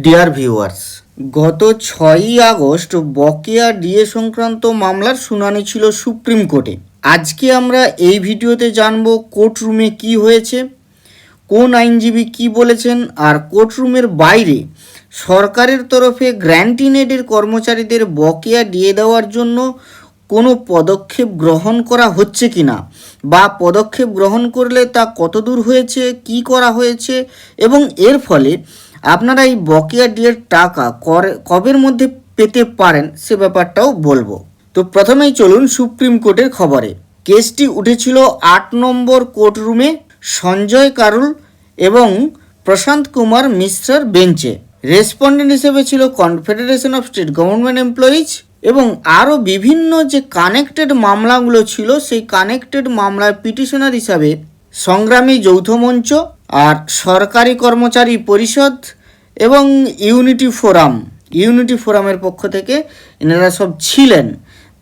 Dear viewers, গত 6ই August বকেয়া DA সংক্রান্ত মামলার শুনানি ছিল সুপ্রিম কোর্টে। আজকে আমরা এই ভিডিওতে জানব কোর্টরুমে কি হয়েছে, কোন আইনজীবী কি বলেছেন, আর কোর্টরুমের বাইরে সরকারের তরফে গ্র্যান্টিনেডের কর্মচারীদের বকেয়া দিয়ে দেওয়ার জন্য কোনো পদক্ষেপ গ্রহণ করা হচ্ছে কি না, বা পদক্ষেপ গ্রহণ করলে তা কতদূর হয়েছে, কি করা হয়েছে, এবং এর ফলে আপনারা এই বকেয়া ডিএর টাকা কবের মধ্যে পেতে পারেন সে ব্যাপারটাও বলবো। তো প্রথমেই চলুন সুপ্রিম কোর্টের খবরে। কেসটি উঠেছিল 8 নম্বর কোর্টরুমে সঞ্জয় কারুল এবং প্রশান্ত কুমার মিশ্রার বেঞ্চে। রেসপন্ডেন্ট হিসেবে ছিল confederation of state government employees এবং আরও বিভিন্ন যে কানেক্টেড মামলাগুলো ছিল সেই কানেক্টেড মামলার পিটিশনার হিসাবে সংগ্রামী যৌথ মঞ্চ আর সরকারি কর্মচারী পরিষদ এবং ইউনিটি ফোরামের পক্ষ থেকে এনারা সব ছিলেন।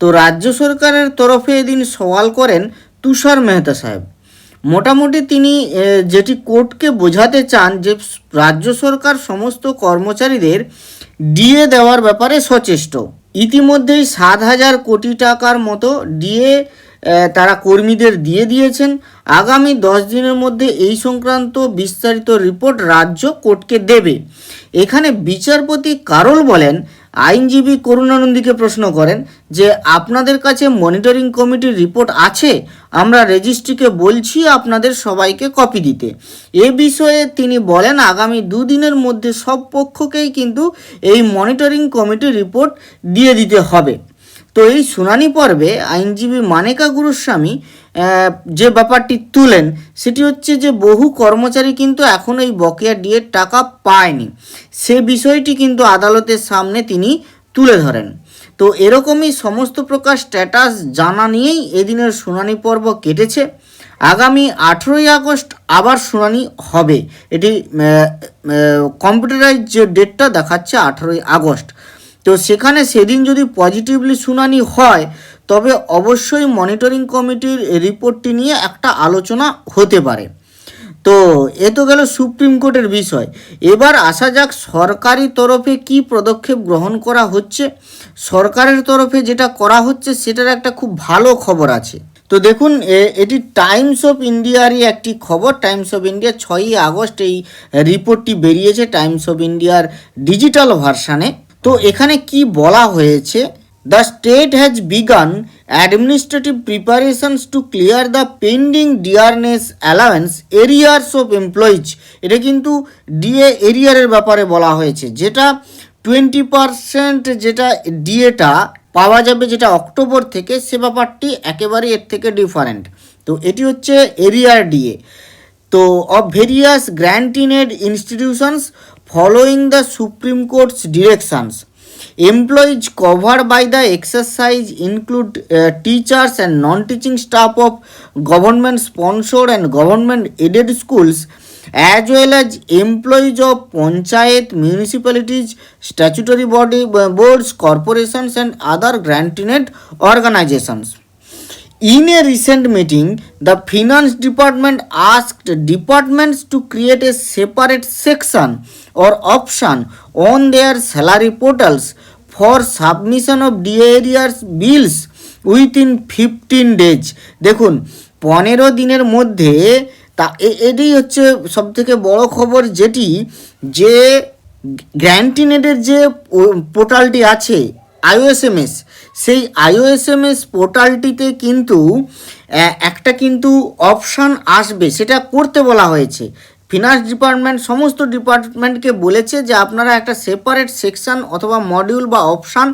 তো রাজ্য সরকারের তরফে এদিন সওয়াল করেন তুষার মেহতা সাহেব। মোটামুটি তিনি যেটি কোর্টকে বোঝাতে চান যে রাজ্য সরকার সমস্ত কর্মচারীদের ডিএ দেওয়ার ব্যাপারে সচেষ্ট। ইতিমধ্যেই 7,000 কোটি টাকার মতো ডিএ তারা কর্মীদের দিয়ে দিয়েছেন। আগামী 10 দিনের মধ্যে এই সংক্রান্ত বিস্তারিত রিপোর্ট রাজ্য কোর্টকে দেবে। এখানে বিচারপতি কারোল বলেন, আইনজীবী করুণানন্দীকে প্রশ্ন করেন যে আপনাদের কাছে মনিটরিং কমিটির রিপোর্ট আছে? আমরা রেজিস্ট্রিকে বলছি আপনাদের সবাইকে কপি দিতে। এ বিষয়ে তিনি বলেন আগামী 2 দিনের মধ্যে সব পক্ষকেই কিন্তু এই মনিটরিং কমিটির রিপোর্ট দিয়ে দিতে হবে। তো এই শুনানি পর্বে আইনজীবী মানেকা গুরুস্বামী যে ব্যাপারটি তুলেন সেটি হচ্ছে যে বহু কর্মচারী কিন্তু এখনও এই বকেয়া ডিএর টাকা পায়নি। সে বিষয়টি কিন্তু আদালতের সামনে তিনি তুলে ধরেন। তো এরকমই সমস্ত প্রকার স্ট্যাটাস জানা নিয়েই এদিনের শুনানি পর্ব কেটেছে। আগামী 18ই আগস্ট আবার শুনানি হবে। এটি কম্পিউটারাইজ যে ডেটটা দেখাচ্ছে 18ই আগস্ট। তো সেদিন যদি পজিটিভলি শুনানি হয় তবে অবশ্যই মনিটরিং কমিটির রিপোর্টটি নিয়ে একটা আলোচনা হতে পারে। তো এ তো গেল সুপ্রিম কোর্টের বিষয়। এবার আসা যাক সরকারি তরফে কি পদক্ষেপ গ্রহণ করা হচ্ছে। সরকারের তরফে যেটা করা হচ্ছে সেটার একটা খুব ভালো খবর আছে। তো দেখুন, এটি টাইমস অফ ইন্ডিয়ারই একটি খবর। টাইমস অফ ইন্ডিয়া 6ই আগস্ট এই রিপোর্টটি বেরিয়েছে টাইমস অফ ইন্ডিয়ার ডিজিটাল ভার্সানে। তো এখানে কি বলা হয়েছে, the state has begun administrative preparations to clear the pending DRS allowance arrears of employees. এটা কিন্তু ডিএ এরিয়ারের ব্যাপারে বলা হয়েছে, যেটা 20% যেটা ডিএটা পাওয়া যাবে যেটা অক্টোবর থেকে, সে ব্যাপারটি একেবারে এর থেকে ডিফারেন্ট। তো এটি হচ্ছে এরিয়ার ডিএ। তো of various grant in aid institutions following the Supreme Court's directions. Employees covered by the exercise include teachers and non-teaching staff of government-sponsored and government-aided schools, as well as employees of panchayat, municipalities, statutory boards, corporations, and other granted organizations. In a recent meeting, the Finance Department asked departments to create a separate section or option on their salary portals for submission of DA arrears bills within 15 days. দেখুন, 15 দিনের মধ্যে তা এটাই হচ্ছে সবথেকে বড় খবর, যেটি যে গ্র্যান্টিনেডের যে পোর্টালটি আছে আইওএসএমএস, সেই আইওএসএমএস পোর্টালটিতে কিন্তু একটা কিন্তু অপশান আসবে, সেটা করতে বলা হয়েছে। ফিনান্স ডিপার্টমেন্ট সমস্ত ডিপার্টমেন্টকে বলেছে যে আপনারা একটা সেপারেট সেকশন অথবা মডিউল বা অপশান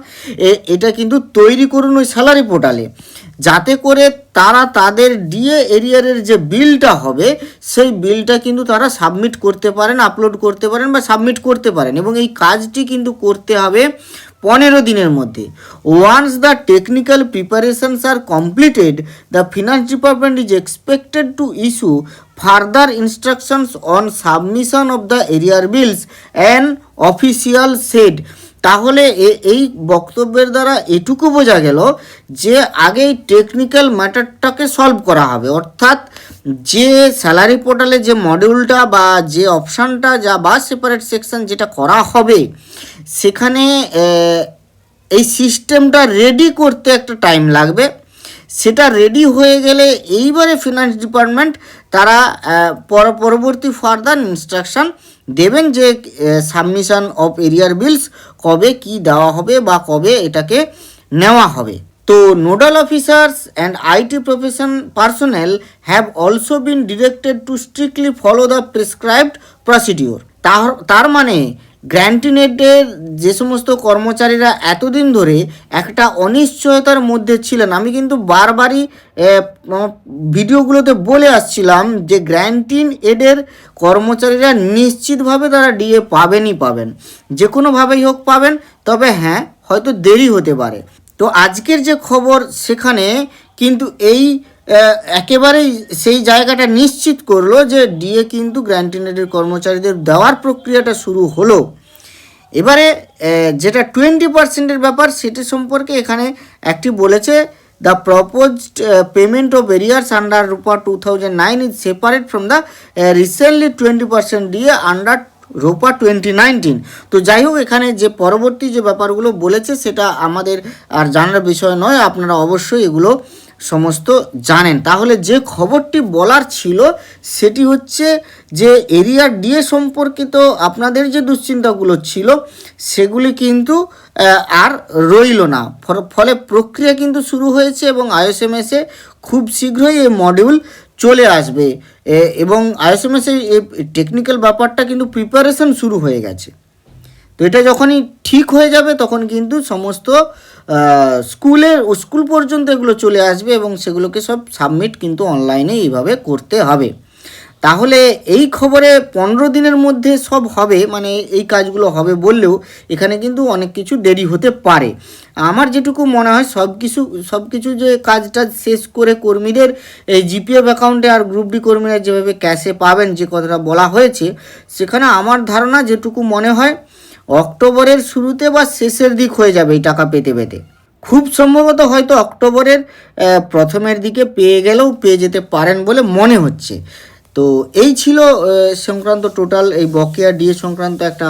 এটা কিন্তু তৈরি করুন ওই স্যালারি পোর্টালে, যাতে করে তারা তাদের ডিএ এরিয়ারের যে বিলটা হবে সেই বিলটা কিন্তু তারা সাবমিট করতে পারেন, আপলোড করতে পারেন বা সাবমিট করতে পারেন। এবং এই কাজটি কিন্তু করতে হবে 15 দিনের মধ্যে। Once the technical preparations are completed, the finance department is expected to issue further instructions on submission of the arrear bills and official shed. তাহলে এই বক্তব্যের দ্বারা এটুকু বোঝা গেল যে আগেই টেকনিক্যাল ম্যাটারটাকে সলভ করা হবে, অর্থাৎ যে স্যালারি পোর্টালে যে মডিউলটা বা যে অপশানটা যা বা সেপারেট সেকশন যেটা করা হবে সেখানে এই সিস্টেমটা রেডি করতে একটা টাইম লাগবে। সেটা রেডি হয়ে গেলে এইবারে ফিনান্স ডিপার্টমেন্ট তারা পরবর্তী ফার্দার ইনস্ট্রাকশান দেবেন যে সাবমিশন অফ এরিয়ার বিলস কবে কি দেওয়া হবে বা কবে এটাকে নেওয়া হবে। তো nodal officers and IT profession personnel have also been directed to strictly follow the prescribed procedure. তার মানে গ্র্যান্টিনেটের যে সমস্ত কর্মচারীরা এতদিন ধরে একটা অনিশ্চয়তার মধ্যে ছিলেন, আমি কিন্তু বারবারই ভিডিওগুলোতে বলে আসছিলাম যে গ্র্যান্টিন এডের কর্মচারীরা নিশ্চিতভাবে তারা ডিএ পাবেনই পাবেন, যে কোনোভাবেই হোক পাবেন, তবে হ্যাঁ হয়তো দেরি হতে পারে। তো আজকের যে খবর সেখানে কিন্তু এই একেবারেই সেই জায়গাটা নিশ্চিত করলো যে ডিএ কিন্তু গ্র্যান্টিনেটের কর্মচারীদের দেওয়ার প্রক্রিয়াটা শুরু হলো। এবারে যেটা 20% ব্যাপার সেটি সম্পর্কে এখানে একটি বলেছে, the proposed payment of arrears under ROPA 2009 is separate from the recently 20% DA under ROPA 2019। তো যাই হোক, এখানে যে পরবর্তী যে ব্যাপারগুলো বলেছে সেটা আমাদের আর জানার বিষয় নয়, আপনারা অবশ্যই এগুলো সমস্ত জানেন। তাহলে যে খবরটি বলার ছিল সেটি হচ্ছে যে এরিয়ার ডিএ সম্পর্কিত আপনাদের যে দুশ্চিন্তাগুলো ছিল সেগুলি কিন্তু আর রইল না, ফলে প্রক্রিয়া কিন্তু শুরু হয়েছে এবং আইএসএমএসে খুব শীঘ্রই এই মডিউল চলে আসবে এবং আইএসএমএসে এই টেকনিক্যাল ব্যাপারটা কিন্তু প্রিপারেশন শুরু হয়ে গেছে। তো এটা যখনই ঠিক হয়ে যাবে তখন কিন্তু সমস্ত স্কুল পর্যন্ত এগুলো চলে আসবে এবং সেগুলোকে সব সাবমিট কিন্তু অনলাইনে এইভাবে করতে হবে। তাহলে এই খবরে 15 দিনের মধ্যে সব হবে, মানে এই কাজগুলো হবে বললেও এখানে কিন্তু অনেক কিছু দেরি হতে পারে। আমার যেটুকু মনে হয় সব কিছু যে কাজটা শেষ করে কর্মীদের এই জিপিএফ অ্যাকাউন্টে আর গ্রুপ ডি কর্মীরা যেভাবে ক্যাশে পাবেন যে কথাটা বলা হয়েছে, সেখানে আমার ধারণা যেটুকু মনে হয় অক্টোবরের শুরুতে বা শেষের দিক হয়ে যাবে এই টাকা পেতে পেতে। খুব সম্ভবত হয়তো অক্টোবরের প্রথমের দিকে পেয়ে যেতে পারেন বলে মনে হচ্ছে। তো এই ছিল সংক্রান্ত টোটাল এই বকেয়া ডিএ সংক্রান্ত একটা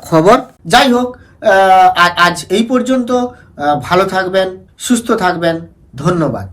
খবর। যাই হোক, আজ এই পর্যন্ত। ভালো থাকবেন, সুস্থ থাকবেন, ধন্যবাদ।